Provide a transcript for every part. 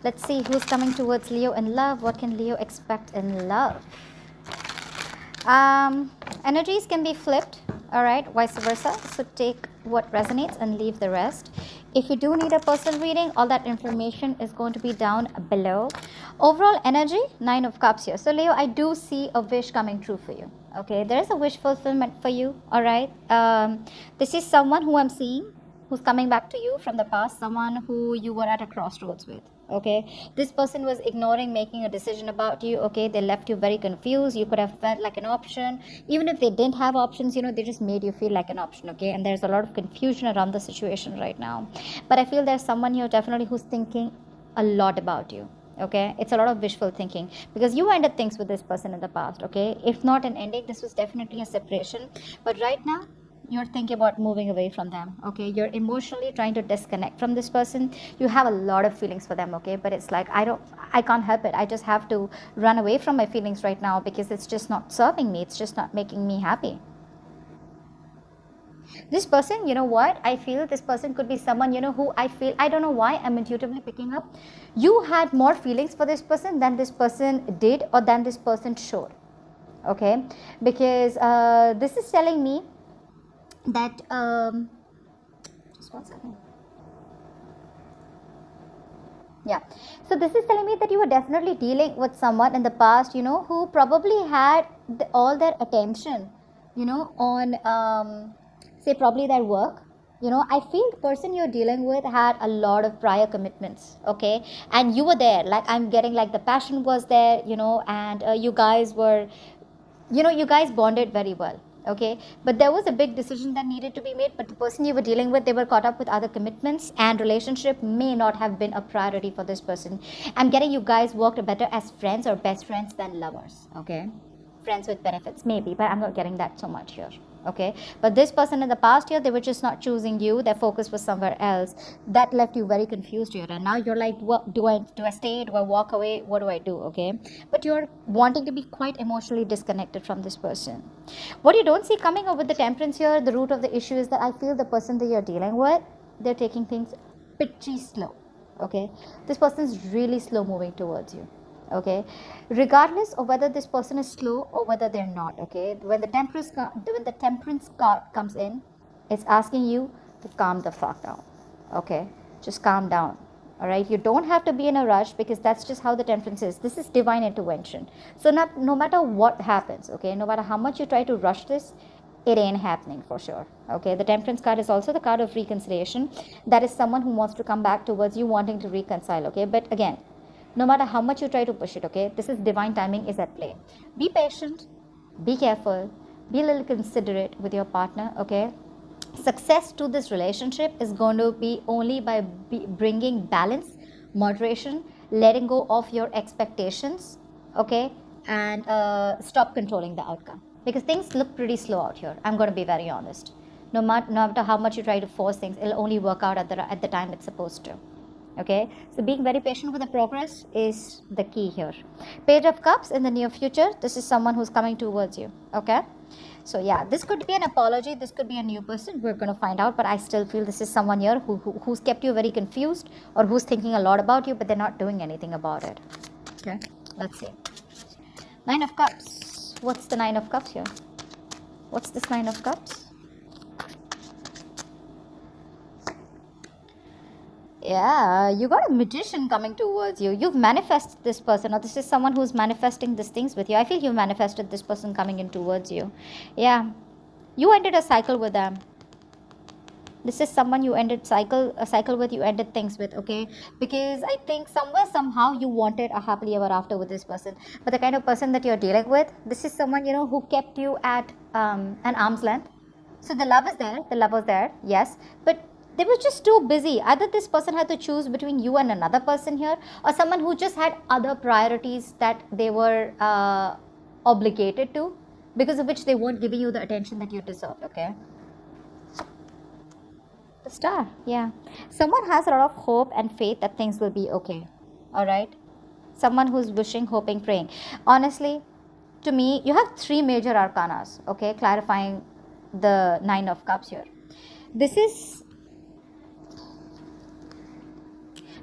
Let's see who's coming towards Leo in love. What can Leo expect in love? Energies can be flipped, all right, vice versa. So take what resonates and leave the rest. If you do need a personal reading, all that information is going to be down below. Overall energy, 9 of Cups here. So Leo, I do see a wish coming true for you. Okay, there is a wish fulfillment for you. All right. This is someone who I'm seeing who's coming back to you from the past, someone who you were at a crossroads with. Okay, this person was ignoring making a decision about you. Okay, they left you very confused. You could have felt like an option. Even if they didn't have options, they just made you feel like an option. Okay, and there's a lot of confusion around the situation right now. But I feel there's someone here definitely who's thinking a lot about you. Okay, it's a lot of wishful thinking because you ended things with this person in the past. Okay, if not an ending, this was definitely a separation. But right now, you're thinking about moving away from them. Okay, you're emotionally trying to disconnect from this person. You have a lot of feelings for them. Okay, but it's like I can't help it. I just have to run away from my feelings right now because it's just not serving me. It's just not making me happy. This person, you know what, I feel this person could be someone, who I feel, I don't know why I'm intuitively picking up, you had more feelings for this person than this person did or than this person showed. Okay, because this is telling me that just 1 second. Yeah, so this is telling me that you were definitely dealing with someone in the past, who probably had all their attention, on say probably their work. I feel the person you're dealing with had a lot of prior commitments. Okay, and you were there, like I'm getting like the passion was there, and you guys were, you guys bonded very well. Okay, but there was a big decision that needed to be made, but the person you were dealing with, they were caught up with other commitments, and relationship may not have been a priority for this person. I'm getting you guys worked better as friends or best friends than lovers. Okay, friends with benefits maybe, but I'm not getting that so much here. Okay, but this person in the past year, they were just not choosing you, their focus was somewhere else. That left you very confused here, and now you're like, what do I stay, do I walk away, what do I do? Okay, but you're wanting to be quite emotionally disconnected from this person. What you don't see coming up with the Temperance here, the root of the issue is that I feel the person that you're dealing with, they're taking things pretty slow. Okay, this person is really slow moving towards you. Okay, regardless of whether this person is slow or whether they're not. Okay, when the temperance card comes in, it's asking you to calm the fuck down. Okay, just calm down. All right, you don't have to be in a rush because that's just how the temperance is. This is divine intervention. So no matter what happens, okay, no matter how much you try to rush this, it ain't happening for sure. Okay, the temperance card is also the card of reconciliation. That is someone who wants to come back towards you, wanting to reconcile. Okay, but again, no matter how much you try to push it, okay, this is divine timing is at play. Be patient, be careful, be a little considerate with your partner. Okay, success to this relationship is going to be only by bringing balance, moderation, letting go of your expectations. Okay, and stop controlling the outcome because things look pretty slow out here. I'm going to be very honest. No matter how much you try to force things, it'll only work out at the time it's supposed to. Okay, so being very patient with the progress is the key here. Page of Cups in the near future, this is someone who's coming towards you. Okay, so yeah, this could be an apology, this could be a new person, we're going to find out, but I still feel this is someone here who's kept you very confused or who's thinking a lot about you, but they're not doing anything about it. Okay, let's see. 9 of Cups. What's the 9 of Cups here? What's this 9 of Cups? Yeah, you got a magician coming towards you. You've manifested this person, or this is someone who's manifesting these things with you. I feel you manifested this person coming in towards you. Yeah, you ended a cycle with them. This is someone you ended a cycle with, you ended things with. Okay, because I think somewhere somehow you wanted a happily ever after with this person, but the kind of person that you're dealing with, this is someone who kept you at an arm's length. So the love is there, the love was there, yes, but they were just too busy. Either this person had to choose between you and another person here, or someone who just had other priorities that they were obligated to, because of which they weren't giving you the attention that you deserve. Okay, the star, yeah. Someone has a lot of hope and faith that things will be okay. All right, someone who's wishing, hoping, praying. Honestly, to me, you have 3 major arcanas. Okay, clarifying the 9 of Cups here. This is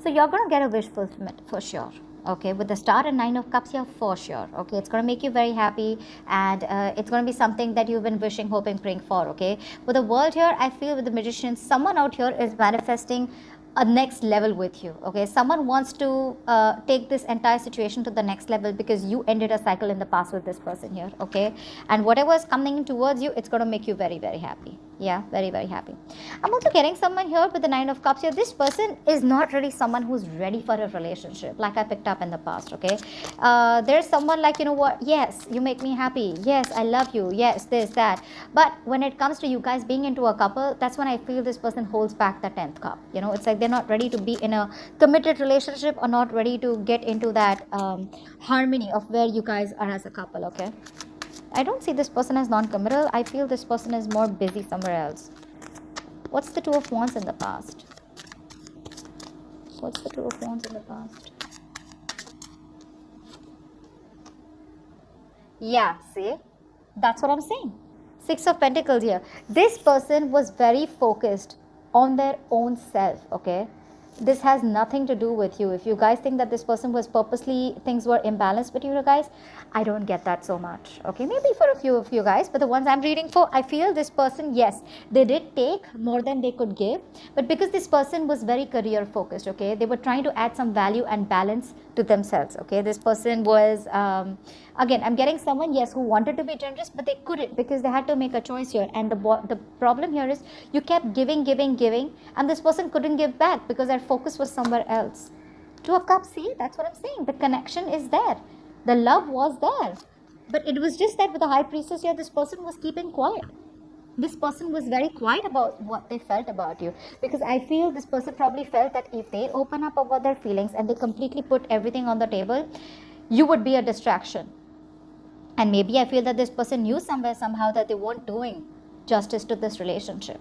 So you're going to get a wish fulfillment for sure. Okay, with the star and 9 of cups here, for sure. Okay, it's going to make you very happy, and it's going to be something that you've been wishing, hoping, praying for. Okay, with the world here, I feel with the magician, someone out here is manifesting a next level with you. Okay, someone wants to take this entire situation to the next level because you ended a cycle in the past with this person here. Okay, and whatever is coming towards you, it's going to make you very, very happy. Yeah, very, very happy. I'm also getting someone here with the 9 of cups here. This person is not really someone who's ready for a relationship like I picked up in the past. Okay, there's someone like, you know what, yes, you make me happy, yes, I love you, yes, this, that, but when it comes to you guys being into a couple, that's when I feel this person holds back the 10th cup. You know, it's like they're not ready to be in a committed relationship, or not ready to get into that harmony of where you guys are as a couple. Okay, I don't see this person as non-committal. I feel this person is more busy somewhere else. What's the 2 of wands in the past? What's the 2 of wands in the past? Yeah, see? That's what I'm saying. 6 of pentacles here. This person was very focused on their own self, okay? This has nothing to do with you. If you guys think that this person was purposely, things were imbalanced between you guys, I don't get that so much. Okay, maybe for a few of you guys, but the ones I'm reading for, I feel this person, yes, they did take more than they could give, but because this person was very career focused, okay, they were trying to add some value and balance to themselves. Okay, this person was again, I'm getting someone, yes, who wanted to be generous, but they couldn't because they had to make a choice here. And the problem here is you kept giving, and this person couldn't give back because their focus was somewhere else. 2 of cups, see, that's what I'm saying. The connection is there, the love was there, but it was just that with the high priestess here, this person was keeping quiet. This person was very quiet about what they felt about you, because I feel this person probably felt that if they open up about their feelings and they completely put everything on the table, you would be a distraction. And maybe I feel that this person knew somewhere, somehow, that they weren't doing justice to this relationship.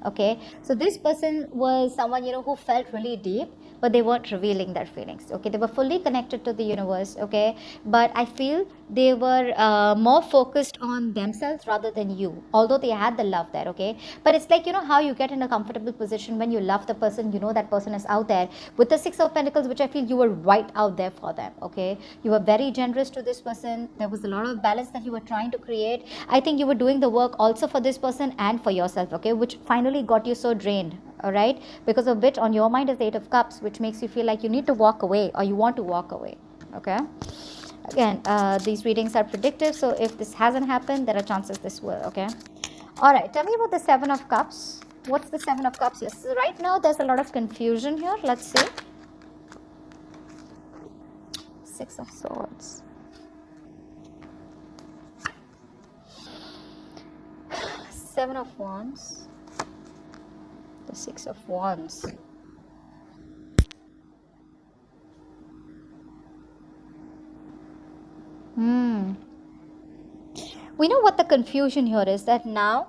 Okay, so this person was someone, you know, who felt really deep, but they weren't revealing their feelings. Okay, they were fully connected to the universe. Okay, but I feel they were more focused on themselves rather than you, although they had the love there. Okay, but it's like, you know how you get in a comfortable position when you love the person, you know that person is out there. With the 6 of pentacles, which I feel you were right out there for them. Okay, you were very generous to this person. There was a lot of balance that you were trying to create. I think you were doing the work also for this person and for yourself. Okay, which finally got you so drained. All right, because of which on your mind is the 8 of cups, which makes you feel like you need to walk away, or you want to walk away. Okay, again, these readings are predictive, so if this hasn't happened, there are chances this will. Okay, all right, tell me about the 7 of cups. What's the 7 of cups? Yes, so right now there's a lot of confusion here. Let's see. 6 of swords. 7 of wands. The 6 of wands. We know what the confusion here is, that now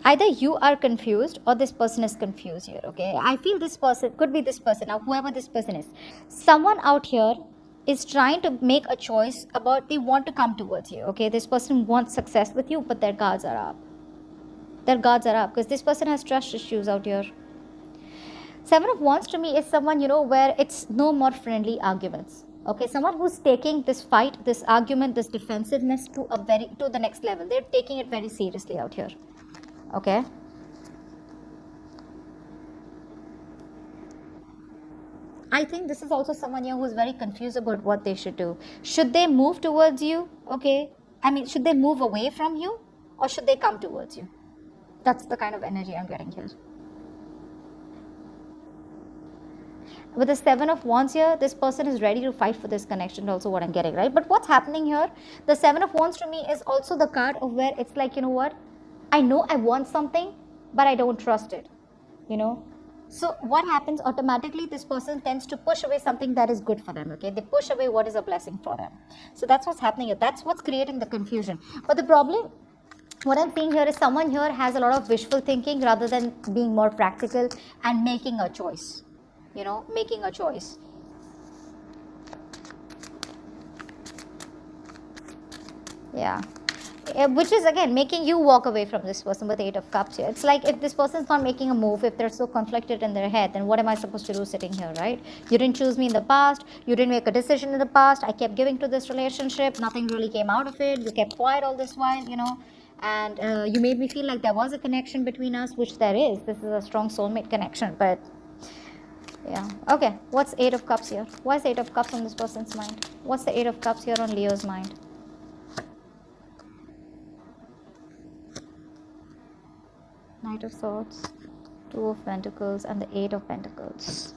either you are confused or this person is confused here. Okay, I feel this person could be this person. Now, whoever this person is, someone out here is trying to make a choice about they want to come towards you. Okay, this person wants success with you, but their guards are up. Their guards are up because this person has trust issues out here. 7 of wands to me is someone, you know, where it's no more friendly arguments. Okay, someone who's taking this fight, this argument, this defensiveness to the next level. They're taking it very seriously out here. Okay, I think this is also someone here who's very confused about what they should do. Should they move towards you? Okay, I mean, should they move away from you, or should they come towards you? That's the kind of energy I'm getting here. With the 7 of wands here, this person is ready to fight for this connection, also what I'm getting, right? But what's happening here, the 7 of wands to me is also the card of where it's like, you know what, I know I want something, but I don't trust it, you know. So what happens, automatically this person tends to push away something that is good for them. Okay, they push away what is a blessing for them. So that's what's happening here. That's what's creating the confusion. But the problem, what I'm seeing here is someone here has a lot of wishful thinking rather than being more practical and making a choice. You know, making a choice. Yeah. which is again making you walk away from this person with 8 of cups here. It's like if this person's not making a move, if they're so conflicted in their head, then what am I supposed to do sitting here, right? You didn't choose me in the past, you didn't make a decision in the past, I kept giving to this relationship, nothing really came out of it, you kept quiet all this while, and you made me feel like there was a connection between us, which there is. This is a strong soulmate connection, but yeah. Okay, what's 8 of cups here? Why is 8 of cups on this person's mind? What's the 8 of cups here on Leo's mind? Knight of Swords, 2 of Pentacles, and the 8 of Pentacles.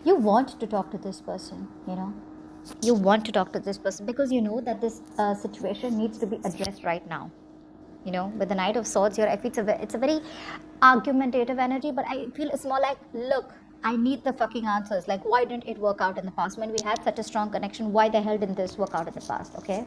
You want to talk to this person, You want to talk to this person because you know that this situation needs to be addressed right now. With the Knight of Swords here, I feel it's a very argumentative energy, but I feel it's more like, look, I need the fucking answers. Like, why didn't it work out in the past? When we had such a strong connection, why the hell didn't this work out in the past? Okay,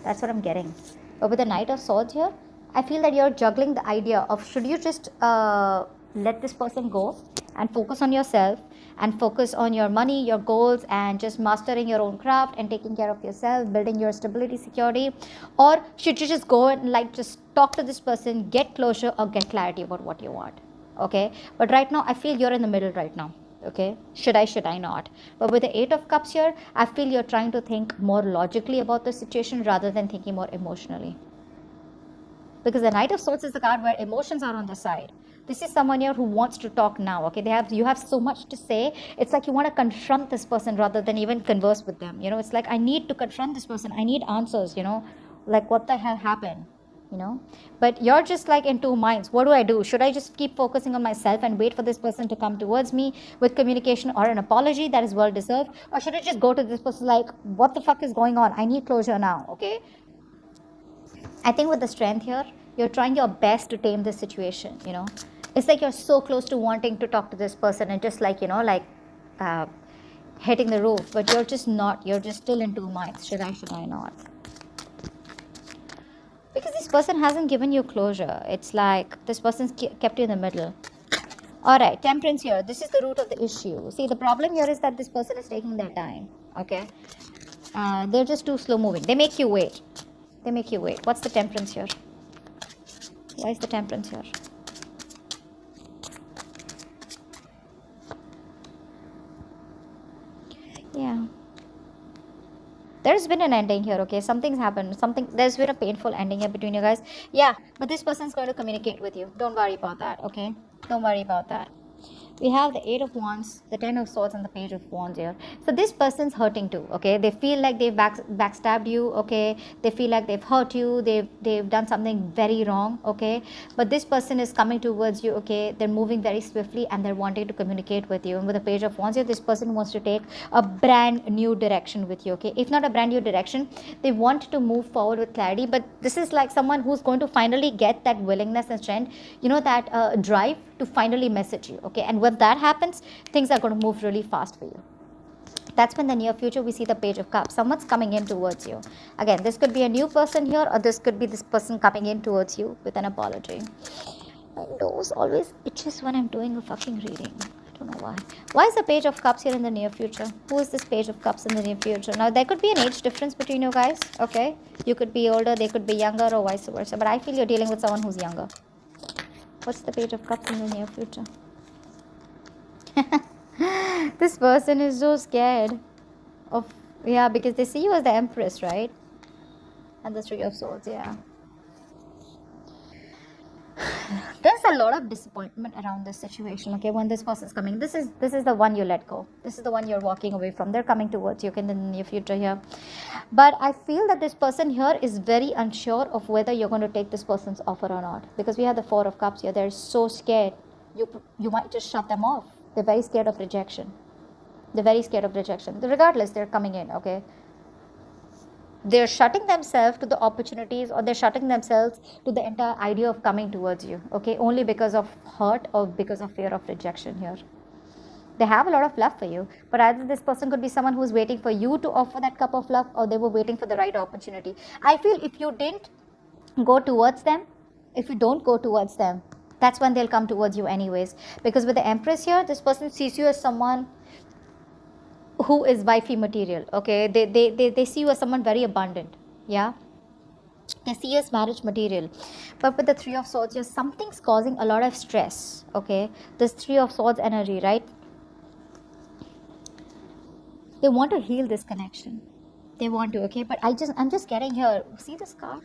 that's what I'm getting. But with the Knight of Swords here, I feel that you're juggling the idea of, should you just let this person go and focus on yourself and focus on your money, your goals, and just mastering your own craft and taking care of yourself, building your stability, security? Or should you just go and just talk to this person, get closure, or get clarity about what you want? Okay, but right now I feel you're in the middle right now. Okay, should I not? But with the 8 of Cups here, I feel you're trying to think more logically about the situation rather than thinking more emotionally, because the Knight of Swords is the card where emotions are on the side. This is someone here who wants to talk now. Okay, you have so much to say. It's like you want to confront this person rather than even converse with them. It's like, I need to confront this person, I need answers. Like, what the hell happened? But you're just like in two minds. What do I do? Should I just keep focusing on myself and wait for this person to come towards me with communication or an apology that is well deserved? Or should I just go to this person like, what the fuck is going on? I need closure now. Okay, I think with the Strength here, you're trying your best to tame this situation. It's like you're so close to wanting to talk to this person and just like, hitting the roof, but you're just not. You're just still in two minds. Should I not? Because this person hasn't given you closure. It's like this person's kept you in the middle. Alright, Temperance here. This is the root of the issue. See, the problem here is that this person is taking their time. Okay? They're just too slow moving. They make you wait. What's the Temperance here? Why is the Temperance here? Yeah. There's been an ending here, okay? Something's happened. There's been a painful ending here between you guys. Yeah, but this person's going to communicate with you. Don't worry about that, okay? Don't worry about that. We have the 8 of Wands, the 10 of Swords, and the Page of Wands here. So this person's hurting too, okay? They feel like they've backstabbed you, okay? They feel like they've hurt you. They've done something very wrong, okay? But this person is coming towards you, okay? They're moving very swiftly and they're wanting to communicate with you. And with the Page of Wands here, this person wants to take a brand new direction with you, okay? If not a brand new direction, they want to move forward with clarity. But this is like someone who's going to finally get that willingness and strength, that drive to finally message you, okay? And when that happens, things are going to move really fast for you. That's when the near future we see the Page of Cups. Someone's coming in towards you. Again, this could be a new person here, or this could be this person coming in towards you with an apology. My nose always itches when I'm doing a fucking reading. I don't know why. Why is the Page of Cups here in the near future? Who is this Page of Cups in the near future? Now, there could be an age difference between you guys, okay? You could be older, they could be younger, or vice versa. But I feel you're dealing with someone who's younger. What's the Page of Cups in the near future? This person is so scared of, because they see you as the Empress, right? And the 3 of Swords, yeah. There's a lot of disappointment around this situation, okay? When this person's coming, this is the one you let go. This is the one you're walking away from. They're coming towards you in the near future here. But I feel that this person here is very unsure of whether you're going to take this person's offer or not, because we have the 4 of Cups here. They're so scared. You might just shut them off. They're very scared of rejection. Regardless, they're coming in, okay? They're shutting themselves to the opportunities, or they're shutting themselves to the entire idea of coming towards you, okay? Only because of hurt or because of fear of rejection here. They have a lot of love for you, but either this person could be someone who's waiting for you to offer that cup of love, or they were waiting for the right opportunity. I feel if you didn't go towards them, if you don't go towards them, That's when they'll come towards you anyways. Because with the Empress here, this person sees you as someone who is wifey material. Okay, they see you as someone very abundant. Yeah, they see you as marriage material. But with the Three of Swords here, something's causing a lot of stress. Okay, this Three of Swords energy, right? They want to heal this connection. They want to. Okay, but I'm just getting here. See this card?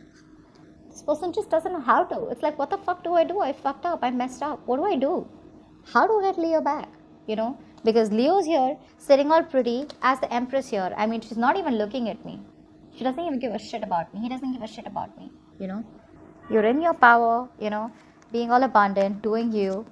This person just doesn't know how to. It's like, what the fuck do I do? I fucked up. I messed up. What do I do? How do I get Leo back? You know, because Leo's here sitting all pretty as the Empress here. I mean, she's not even looking at me. She doesn't even give a shit about me. He doesn't give a shit about me. You know, you're in your power, you know, being all abundant, doing you.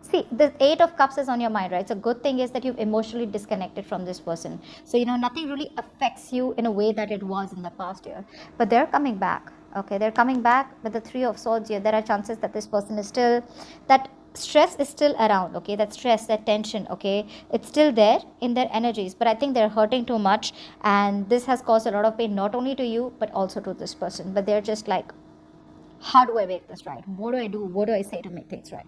See, the Eight of Cups is on your mind, right? So good thing is that you've emotionally disconnected from this person. So, you know, nothing really affects you in a way that it was in the past year. But they're coming back. Okay, they're coming back with the Three of Swords here. There are chances that this person is still, that stress is still around. Okay, that stress, that tension, okay, it's still there in their energies. But I think they're hurting too much. And this has caused a lot of pain, not only to you, but also to this person. But they're just like, how do I make this right? What do I do? What do I say to make things right?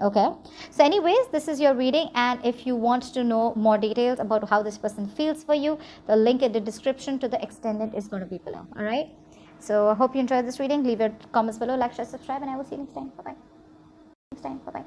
Okay, so anyways, this is your reading, and if you want to know more details about how this person feels for you, the link in the description to the extended is going to be below. All right, so I hope you enjoyed this reading. Leave your comments below, like, share, subscribe, and I will see you next time. Bye bye.